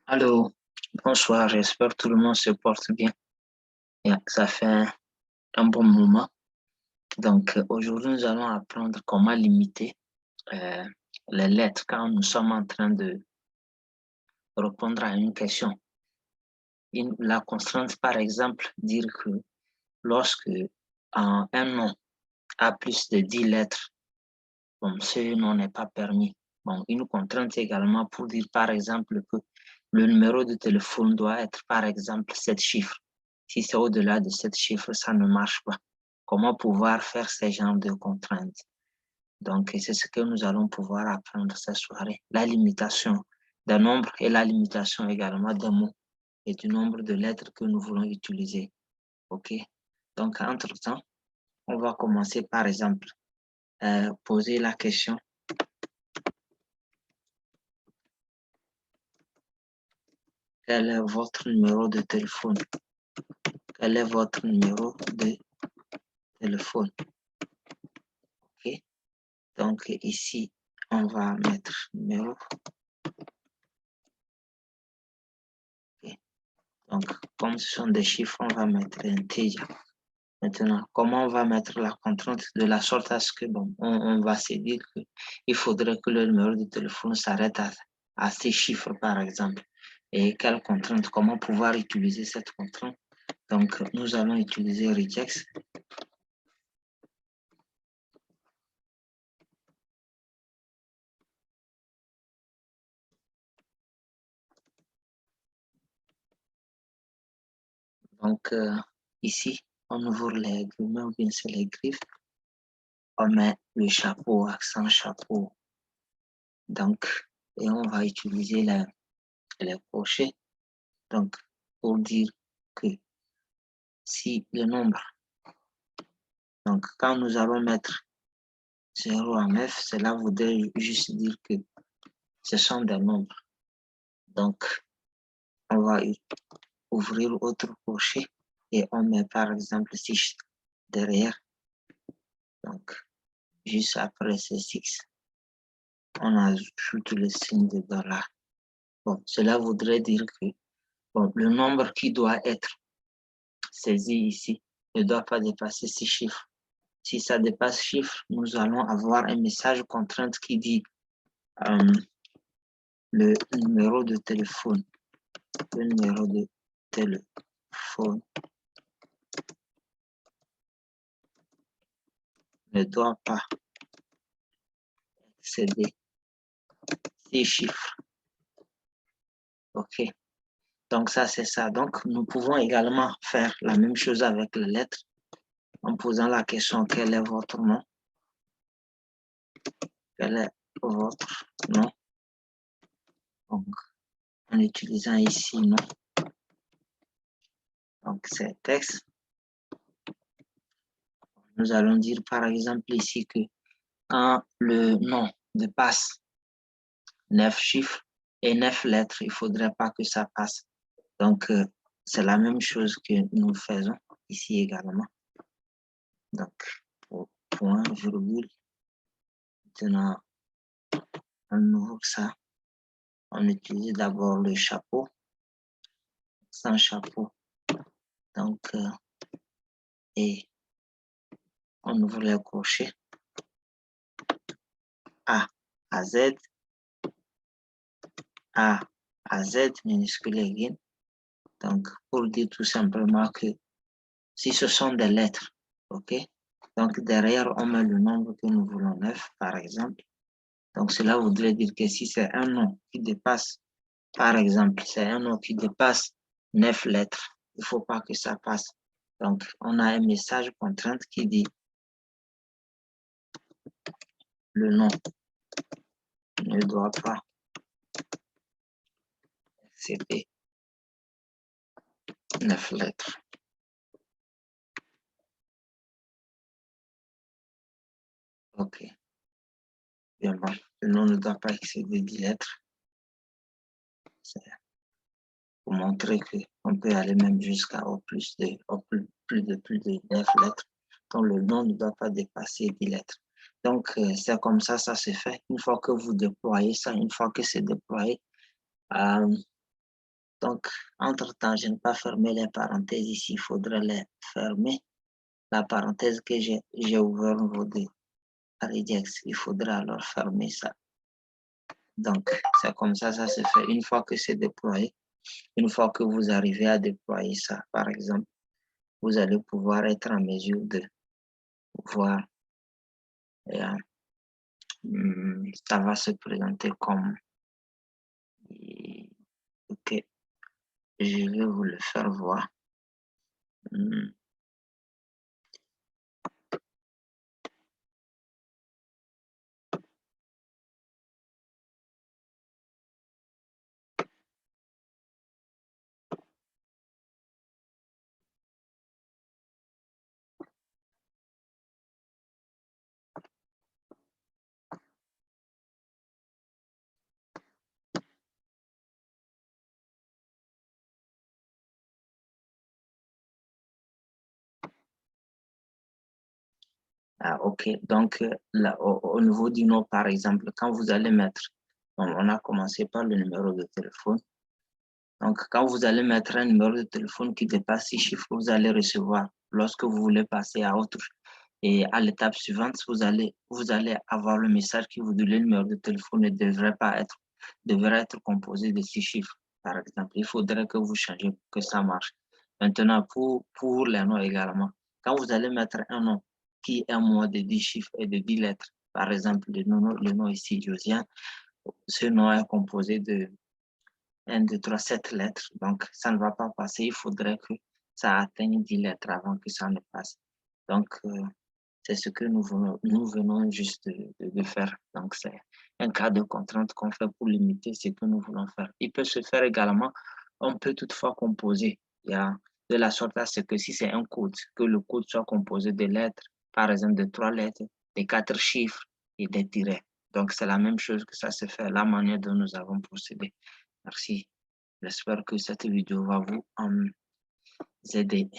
Allô, bonsoir, j'espère que tout le monde se porte bien. Ça fait un bon moment. Donc, aujourd'hui, nous allons apprendre comment limiter euh, les lettres quand nous sommes en train de répondre à une question. La constante, par exemple, dire que lorsque un nom a plus de 10 lettres, bon, ce nom n'est pas permis. Bon, une contrainte également pour dire, par exemple, que le numéro de téléphone doit être, par exemple, 7 chiffres. Si c'est au-delà de 7 chiffres, ça ne marche pas. Comment pouvoir faire ces genres de contraintes? Donc, c'est ce que nous allons pouvoir apprendre cette soirée. La limitation d'un nombre et la limitation également d'un mot et du nombre de lettres que nous voulons utiliser. OK? Donc, entre-temps, on va commencer par exemple, poser la question. Quel est votre numéro de téléphone? Quel est votre numéro de téléphone? OK. Donc, ici, on va mettre numéro. OK. Donc, comme ce sont des chiffres, on va mettre integer. Maintenant, comment on va mettre la contrainte de la sorte à ce que, bon, on va se dire qu'il faudrait que le numéro de téléphone s'arrête à ces chiffres, par exemple. Et quelle contrainte? Comment pouvoir utiliser cette contrainte? Donc, nous allons utiliser regex. Donc, ici, on ouvre les guillemets ou bien c'est les griffes. On met le chapeau, accent chapeau. Donc, et on va utiliser les crochets. Donc, pour dire que si le nombre, donc quand nous allons mettre 0 en F, cela voudrait juste dire que ce sont des nombres. Donc, on va ouvrir autre crochet et on met par exemple 6 derrière. Donc, juste après ces 6, on ajoute le signe de $. Bon, cela voudrait dire que bon, le nombre qui doit être saisi ici ne doit pas dépasser 6 chiffres. Si ça dépasse chiffre, nous allons avoir un message contrainte qui dit le numéro de téléphone. Le numéro de téléphone ne doit pas excéder 6 chiffres. OK. Donc, ça, c'est ça. Donc, nous pouvons également faire la même chose avec les lettres en posant la question quel est votre nom? Quel est votre nom? Donc, en utilisant ici nom. Donc, c'est texte. Nous allons dire par exemple ici que quand le nom dépasse 9 chiffres et 9 lettres, il ne faudrait pas que ça passe. Donc, c'est la même chose que nous faisons ici également. Donc, point, virgule. Maintenant, on ouvre ça. On utilise d'abord le chapeau, sans chapeau. Donc, et on ouvre les crochets. A à Z. A à Z, minuscule again. Donc, pour dire tout simplement que si ce sont des lettres, OK? Donc, derrière, on met le nombre que nous voulons, 9, par exemple. Donc, cela voudrait dire que si c'est un nom qui dépasse, par exemple, c'est un nom qui dépasse 9 lettres, il ne faut pas que ça passe. Donc, on a un message contrainte qui dit le nom ne doit pas excéder 9 lettres. OK. Bien bon. Le nom ne doit pas excéder 10 lettres. C'est pour montrer qu'on peut aller même jusqu'à plus de 9 lettres. Donc, le nom ne doit pas dépasser 10 lettres. Donc, c'est comme ça se fait. Une fois que vous déployez ça, une fois que c'est déployé, Donc, entre-temps, je n'ai pas fermé les parenthèses ici. Il faudrait les fermer. La parenthèse que j'ai ouverte au niveau de regex, il faudra alors fermer ça. Donc, c'est comme ça se fait. Une fois que c'est déployé, une fois que vous arrivez à déployer ça, par exemple, vous allez pouvoir être en mesure de voir. Ça va se présenter comme... Ok, je vais vous le faire voir. Ah, ok, donc là, au niveau du nom, par exemple, quand vous allez mettre, on a commencé par le numéro de téléphone. Donc, quand vous allez mettre un numéro de téléphone qui dépasse 6 chiffres, vous allez recevoir, lorsque vous voulez passer à autre, et à l'étape suivante, vous allez avoir le message qui vous dit le numéro de téléphone ne devrait être composé de 6 chiffres, par exemple. Il faudrait que vous changez pour que ça marche. Maintenant, pour les noms également, quand vous allez mettre un nom qui est un mot de 10 chiffres et de 10 lettres, par exemple, le nom ici, Josiane, ce nom est composé de 1, 2, 3, 7 lettres. Donc, ça ne va pas passer. Il faudrait que ça atteigne 10 lettres avant que ça ne passe. Donc, c'est ce que nous venons juste de faire. Donc, c'est un cas de contrainte qu'on fait pour limiter ce que nous voulons faire. Il peut se faire également, on peut toutefois composer. Il y a de la sorte à ce que si c'est un code, que le code soit composé de lettres, par exemple de 3 lettres, de 4 chiffres et des tirets. Donc, c'est la même chose que ça se fait, la manière dont nous avons procédé. Merci. J'espère que cette vidéo va vous aider.